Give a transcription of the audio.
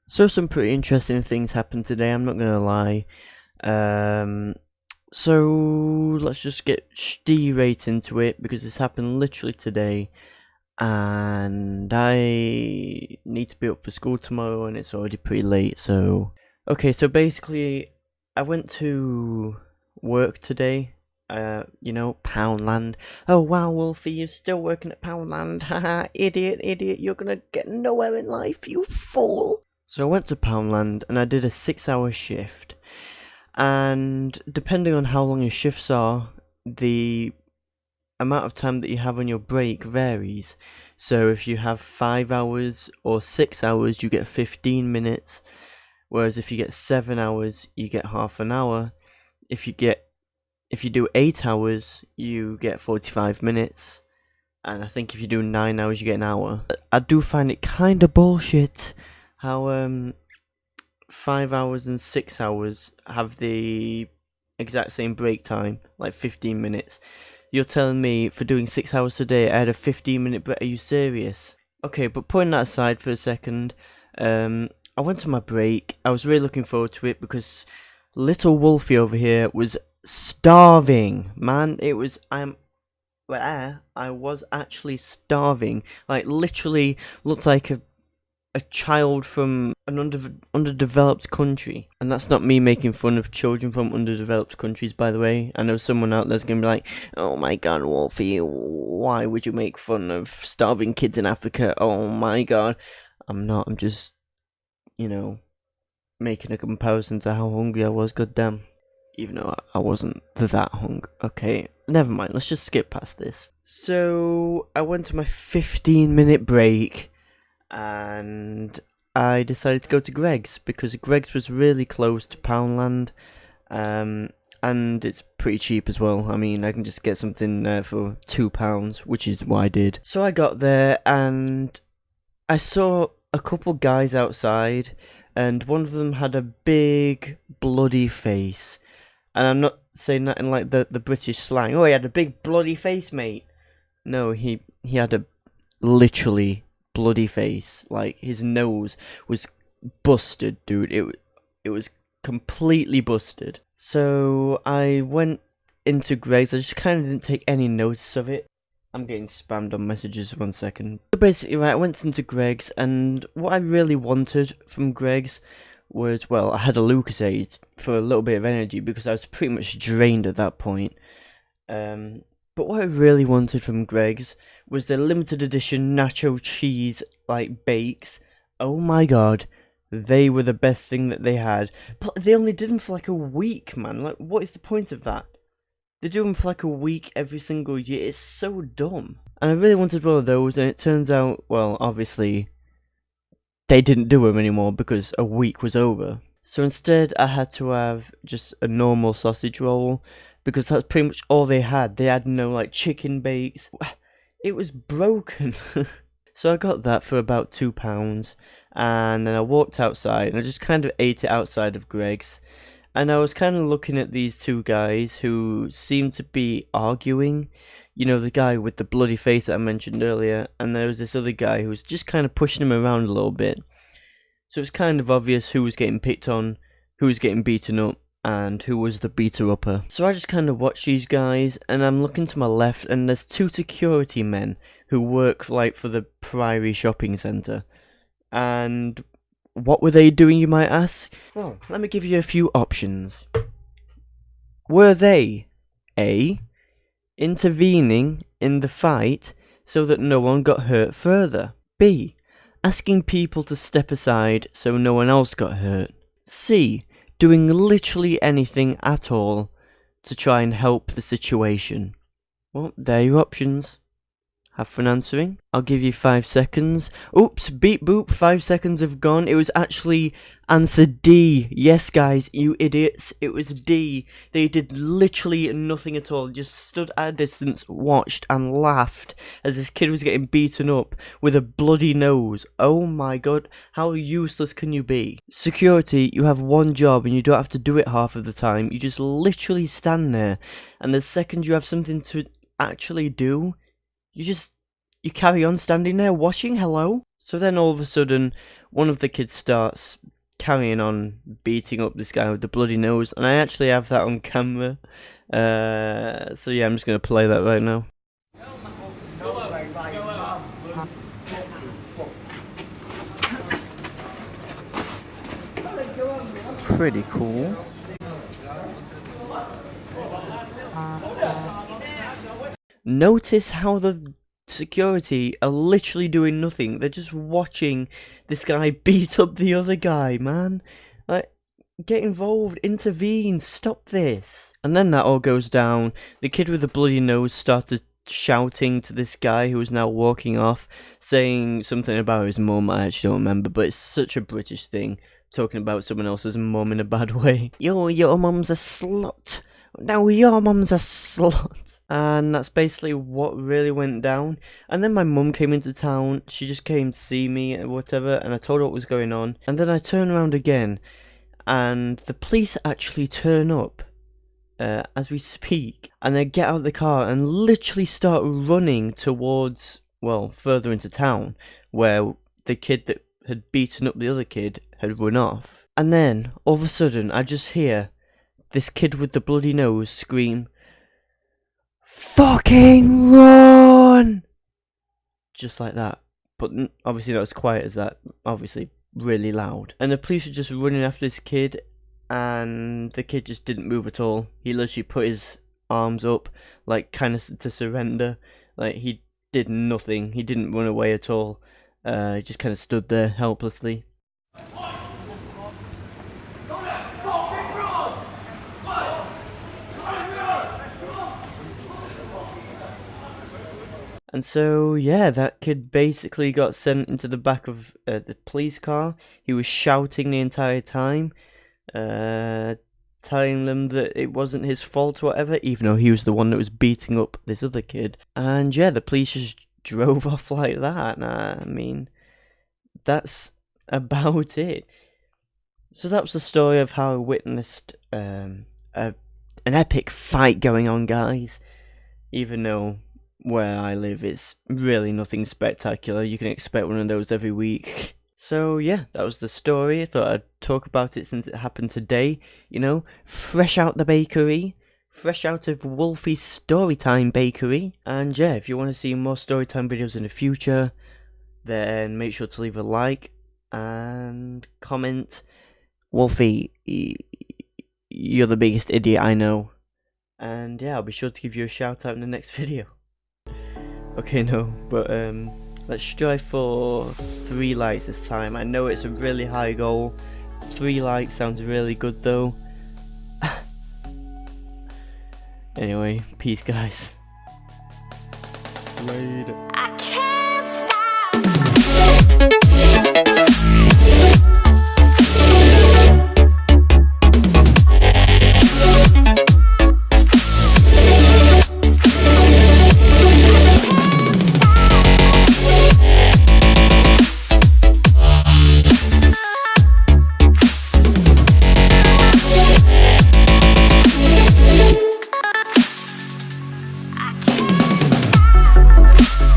So some pretty interesting things happened today, I'm not gonna lie. So let's just get straight into it because this happened literally today, and I need to be up for school tomorrow and it's already pretty late. So okay, so basically I went to work today. Poundland. Oh wow, Wolfie, you're still working at Poundland. Haha, idiot, you're gonna get nowhere in life, you fool. So I went to Poundland and I did a 6-hour shift. And depending on how long your shifts are, the amount of time that you have on your break varies. So if you have 5 hours or 6 hours, you get 15 minutes. Whereas if you get 7 hours, you get half an hour. If you do 8 hours, you get 45 minutes. And I think if you do 9 hours, you get an hour. I do find it kinda bullshit how 5 hours and 6 hours have the exact same break time, like 15 minutes. You're telling me for doing 6 hours today I had a 15-minute break? Are you serious? Okay, but putting that aside for a second, I went to my break. I was really looking forward to it because little Wolfie over here was starving, man. I was actually starving. Like, literally looked like a child from an underdeveloped country. And that's not me making fun of children from underdeveloped countries, by the way. I know someone out there's gonna be like, oh my god, Wolfie, why would you make fun of starving kids in Africa? Oh my god. I'm not, I'm just, making a comparison to how hungry I was, goddamn. Even though I wasn't that hungry. Okay, never mind, let's just skip past this. So, I went to my 15-minute break and I decided to go to Greg's because Greg's was really close to Poundland, and it's pretty cheap as well. I mean, I can just get something for £2, which is what I did. So I got there and I saw a couple guys outside, and one of them had a big bloody face. And I'm not saying that in like the British slang. Oh, he had a big bloody face, mate. No, he had a literally bloody face. Like, his nose was busted, dude. It was completely busted. So I went into Greg's. I just kind of didn't take any notice of it. I'm getting spammed on messages, 1 second. So basically, right, I went into Greg's, and what I really wanted from Greg's was, well, I had a Lucasade for a little bit of energy because I was pretty much drained at that point. But what I really wanted from Greg's was the limited edition nacho cheese, like, bakes. Oh my god, they were the best thing that they had. But they only did them for like a week, man. Like, what is the point of that? They do them for like a week every single year. It's so dumb. And I really wanted one of those, and it turns out, well, obviously, they didn't do them anymore because a week was over. So instead, I had to have just a normal sausage roll because that's pretty much all they had. They had no like chicken bakes. It was broken. So I got that for about £2, and then I walked outside and I just kind of ate it outside of Greg's. And I was kind of looking at these two guys who seemed to be arguing. You know, the guy with the bloody face that I mentioned earlier, and there was this other guy who was just kind of pushing him around a little bit. So it's kind of obvious who was getting picked on, who was getting beaten up, and who was the beater-upper. So I just kind of watched these guys, and I'm looking to my left, and there's two security men who work like for the Priory Shopping Centre. And what were they doing, you might ask? Well, let me give you a few options. Were they A, intervening in the fight so that no one got hurt further? B, asking people to step aside so no one else got hurt? C, doing literally anything at all to try and help the situation? Well, there are your options. Have fun answering. I'll give you 5 seconds. Oops, beep boop, 5 seconds have gone. It was actually answer D. Yes, guys, you idiots. It was D. They did literally nothing at all. Just stood at a distance, watched, and laughed as this kid was getting beaten up with a bloody nose. Oh my god, how useless can you be? Security, you have one job and you don't have to do it half of the time. You just literally stand there, and the second you have something to actually do, you just you carry on standing there watching, hello? So then all of a sudden, one of the kids starts carrying on beating up this guy with the bloody nose, and I actually have that on camera. So yeah, I'm just going to play that right now. Pretty cool. Notice how the security are literally doing nothing. They're just watching this guy beat up the other guy, man. Like, get involved, intervene, stop this. And then that all goes down. The kid with the bloody nose started shouting to this guy who was now walking off, saying something about his mum. I actually don't remember, but it's such a British thing, talking about someone else's mum in a bad way. Your mum's a slut. No, your mum's a slut. And that's basically what really went down. And then my mum came into town. She just came to see me or whatever, and I told her what was going on. And then I turn around again, and the police actually turn up as we speak. And they get out of the car and literally start running towards, well, further into town, where the kid that had beaten up the other kid had run off. And then, all of a sudden, I just hear this kid with the bloody nose scream, "Fucking run!" Just like that. But obviously not as quiet as that. Obviously really loud. And the police were just running after this kid, and the kid just didn't move at all. He literally put his arms up, like kind of to surrender. Like he did nothing. He didn't run away at all. He just kind of stood there helplessly. And so, yeah, that kid basically got sent into the back of the police car. He was shouting the entire time, telling them that it wasn't his fault or whatever, even though he was the one that was beating up this other kid. And yeah, the police just drove off like that. I mean, that's about it. So that was the story of how I witnessed an epic fight going on, guys. Even though where I live it's really nothing spectacular. You can expect one of those every week. So yeah, that was the story. I thought I'd talk about it since it happened today. You know, fresh out the bakery. Fresh out of Wolfie's Storytime Bakery. And yeah, if you want to see more Storytime videos in the future, then make sure to leave a like and comment. Wolfie, you're the biggest idiot I know. And yeah, I'll be sure to give you a shout out in the next video. Okay, no, but let's strive for 3 likes this time. I know it's a really high goal. 3 likes sounds really good though. Anyway, peace guys. Later.